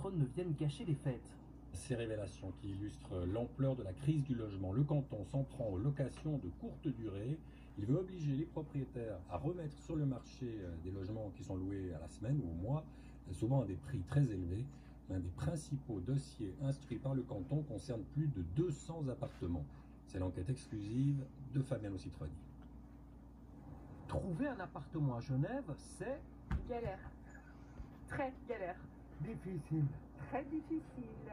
patronnes ne viennent gâcher les fêtes. Ces révélations qui illustrent l'ampleur de la crise du logement. Le canton s'en prend aux locations de courte durée. Il veut obliger les propriétaires à remettre sur le marché des logements qui sont loués à la semaine ou au mois, souvent à des prix très élevés. L'un des principaux dossiers instruits par le canton concerne plus de 200 appartements. C'est l'enquête exclusive de Fabiano Citroni. Trouver un appartement à Genève, c'est galère. Très galère. Difficile. Très difficile.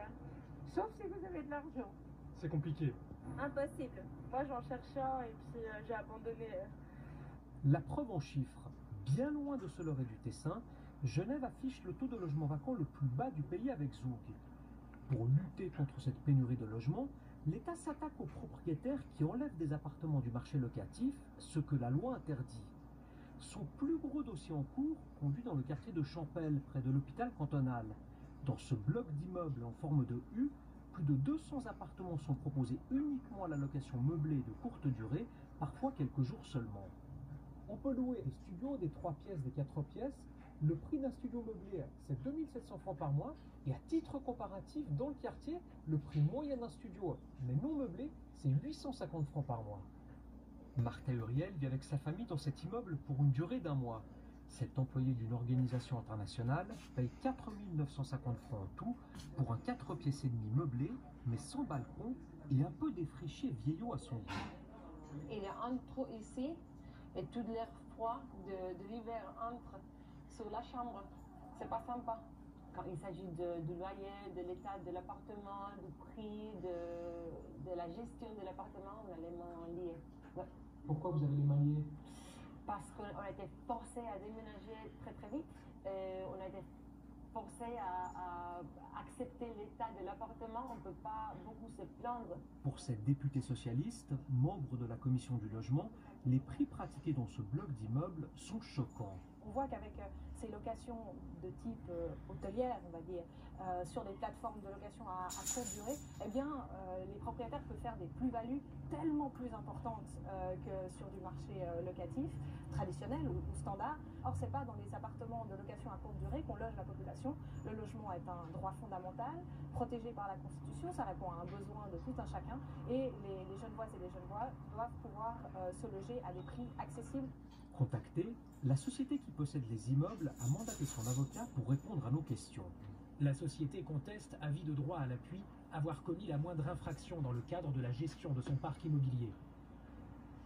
Sauf si vous avez de l'argent. C'est compliqué. Impossible. Moi j'en cherche un et puis j'ai abandonné. La preuve en chiffres. Bien loin de Soleure et du Tessin, Genève affiche le taux de logement vacant le plus bas du pays avec Zoug. Pour lutter contre cette pénurie de logements, l'État s'attaque aux propriétaires qui enlèvent des appartements du marché locatif, ce que la loi interdit. Son plus gros dossier en cours conduit dans le quartier de Champel, près de l'hôpital cantonal. Dans ce bloc d'immeubles en forme de U, plus de 200 appartements sont proposés uniquement à la location meublée de courte durée, parfois quelques jours seulement. On peut louer des studios, des 3 pièces, des 4 pièces. Le prix d'un studio meublé, c'est 2700 francs par mois. Et à titre comparatif, dans le quartier, le prix moyen d'un studio, mais non meublé, c'est 850 francs par mois. Martha Uriel vit avec sa famille dans cet immeuble pour une durée d'1 mois. Cet employé d'une organisation internationale paye 4 950 francs en tout pour un 4 pièces et demi meublé, mais sans balcon et un peu défriché vieillot à son goût. Il entre ici et tout l'air froid de l'hiver entre sur la chambre. C'est pas sympa. Quand il s'agit du loyer, de l'état de l'appartement, du prix, de la gestion de l'appartement, on a les mains liées. Ouais. Pourquoi vous avez les mains liées? Parce qu'on a été forcé à déménager très très vite. On a été forcé à accepter l'état de l'appartement. On ne peut pas beaucoup se plaindre. Pour cette députée socialiste, membre de la commission du logement, les prix pratiqués dans ce bloc d'immeubles sont choquants. On voit qu'avec ces locations de type hôtelière, on va dire, sur les plateformes de location à courte durée, eh bien, les propriétaires peuvent faire des plus-values tellement plus importantes que sur du marché locatif traditionnel ou standard. Or, c'est pas dans les appartements de location à courte durée qu'on loge la population. Le logement est un droit fondamental, protégé par la Constitution, ça répond à un besoin de tout un chacun, et les Genevoises et les Genevois doivent pouvoir se loger à des prix accessibles. Contactée, la société qui possède les immeubles a mandaté son avocat pour répondre à nos questions. La société conteste, à vie de droit à l'appui, avoir commis la moindre infraction dans le cadre de la gestion de son parc immobilier.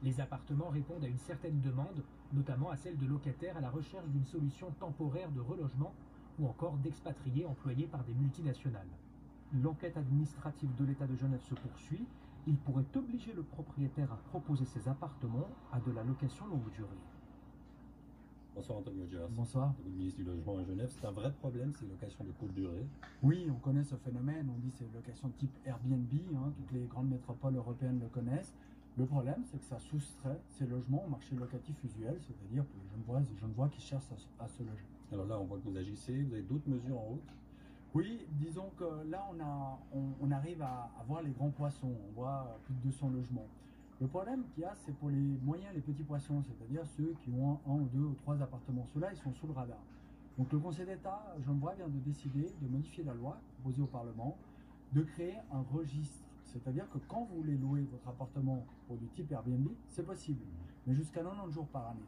Les appartements répondent à une certaine demande, notamment à celle de locataires à la recherche d'une solution temporaire de relogement ou encore d'expatriés employés par des multinationales. L'enquête administrative de l'État de Genève se poursuit. Il pourrait obliger le propriétaire à proposer ses appartements à de la location longue durée. Bonsoir Antonio Geras. Bonsoir. Vous êtes ministre du Logement à Genève. C'est un vrai problème, ces locations de courte durée. Oui, on connaît ce phénomène. On dit que c'est location de type Airbnb. Toutes les grandes métropoles européennes le connaissent. Le problème, c'est que ça soustrait ces logements au marché locatif usuel, c'est-à-dire pour les Genevoises et Genevois qui cherchent à se loger. Alors là, on voit que vous agissez. Vous avez d'autres mesures en route? Oui, disons que là, on arrive à voir les grands poissons. On voit plus de 200 logements. Le problème qu'il y a, c'est pour les moyens, les petits poissons, c'est-à-dire ceux qui ont un ou deux ou trois appartements. Ceux-là, ils sont sous le radar. Donc le Conseil d'État, Genevois, vient de décider de modifier la loi proposée au Parlement, de créer un registre. C'est-à-dire que quand vous voulez louer votre appartement pour du type Airbnb, c'est possible, mais jusqu'à 90 jours par année.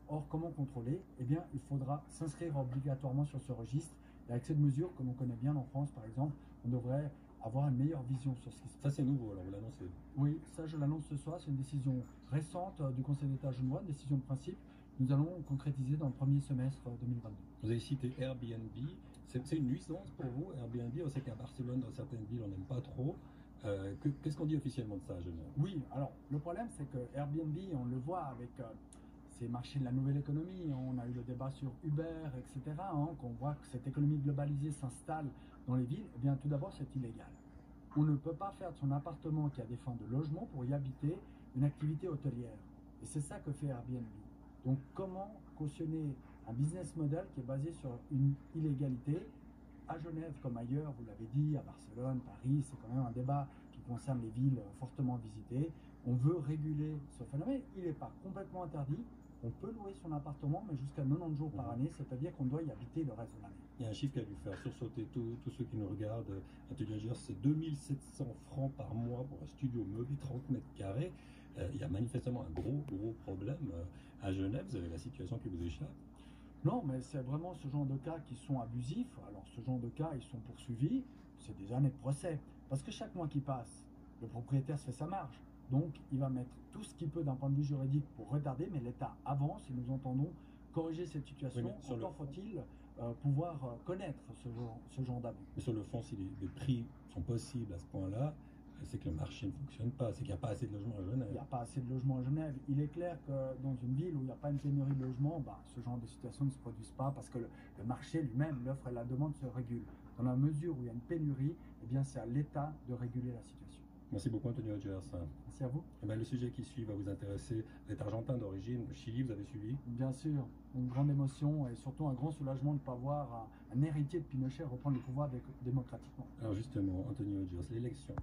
Or, comment contrôler? Eh bien, il faudra s'inscrire obligatoirement sur ce registre. Et avec cette mesure que l'on connaît bien en France, par exemple, on devrait avoir une meilleure vision sur ce qui se passe. Ça, c'est nouveau, alors vous l'annoncez? Oui, ça, je l'annonce ce soir. C'est une décision récente du Conseil d'État genevois, une décision de principe. Nous allons concrétiser dans le premier semestre 2022. Vous avez cité Airbnb. C'est une nuisance pour vous, Airbnb? On sait qu'à Barcelone, dans certaines villes, on n'aime pas trop. Qu'est-ce qu'on dit officiellement de ça à Genève? Oui, alors le problème, c'est que Airbnb, on le voit avec ces marchés de la nouvelle économie. On a eu le débat sur Uber, etc. Qu'on voit que cette économie globalisée s'installe dans les villes. Eh bien, tout d'abord, c'est illégal. On ne peut pas faire de son appartement qui a des fins de logement pour y habiter une activité hôtelière. Et c'est ça que fait Airbnb. Donc, comment cautionner un business model qui est basé sur une illégalité? À Genève comme ailleurs, vous l'avez dit, à Barcelone, Paris, c'est quand même un débat qui concerne les villes fortement visitées. On veut réguler ce phénomène. Il n'est pas complètement interdit. On peut louer son appartement, mais jusqu'à 90 jours par année, c'est-à-dire qu'on doit y habiter le reste de l'année. Il y a un chiffre qui a dû faire sursauter tous ceux qui nous regardent. Anthony Rogers, c'est 2700 francs par mois pour un studio meublé 30 mètres carrés. Il y a manifestement un gros problème à Genève. Vous avez la situation qui vous échappe. Non, mais c'est vraiment ce genre de cas qui sont abusifs. Alors, ce genre de cas, ils sont poursuivis. C'est des années de procès. Parce que chaque mois qui passe, le propriétaire se fait sa marge. Donc, il va mettre tout ce qu'il peut d'un point de vue juridique pour retarder, mais l'État avance et nous entendons corriger cette situation. Oui, encore faut-il pouvoir connaître ce genre d'abus. Mais sur le fond, si les prix sont possibles à ce point-là, c'est que le marché ne fonctionne pas, c'est qu'il n'y a pas assez de logements à Genève. Il n'y a pas assez de logements à Genève. Il est clair que dans une ville où il n'y a pas une pénurie de logements, ce genre de situation ne se produise pas parce que le marché lui-même, l'offre et la demande se régulent. Dans la mesure où il y a une pénurie, eh bien c'est à l'État de réguler la situation. Merci beaucoup Anthony Rogers. Merci à vous. Le sujet qui suit va vous intéresser. Vous êtes argentin d'origine, Chili, vous avez suivi? Bien sûr, une grande émotion et surtout un grand soulagement de ne pas voir un héritier de Pinochet reprendre le pouvoir démocratiquement. Alors justement, Anthony Rogers, l'élection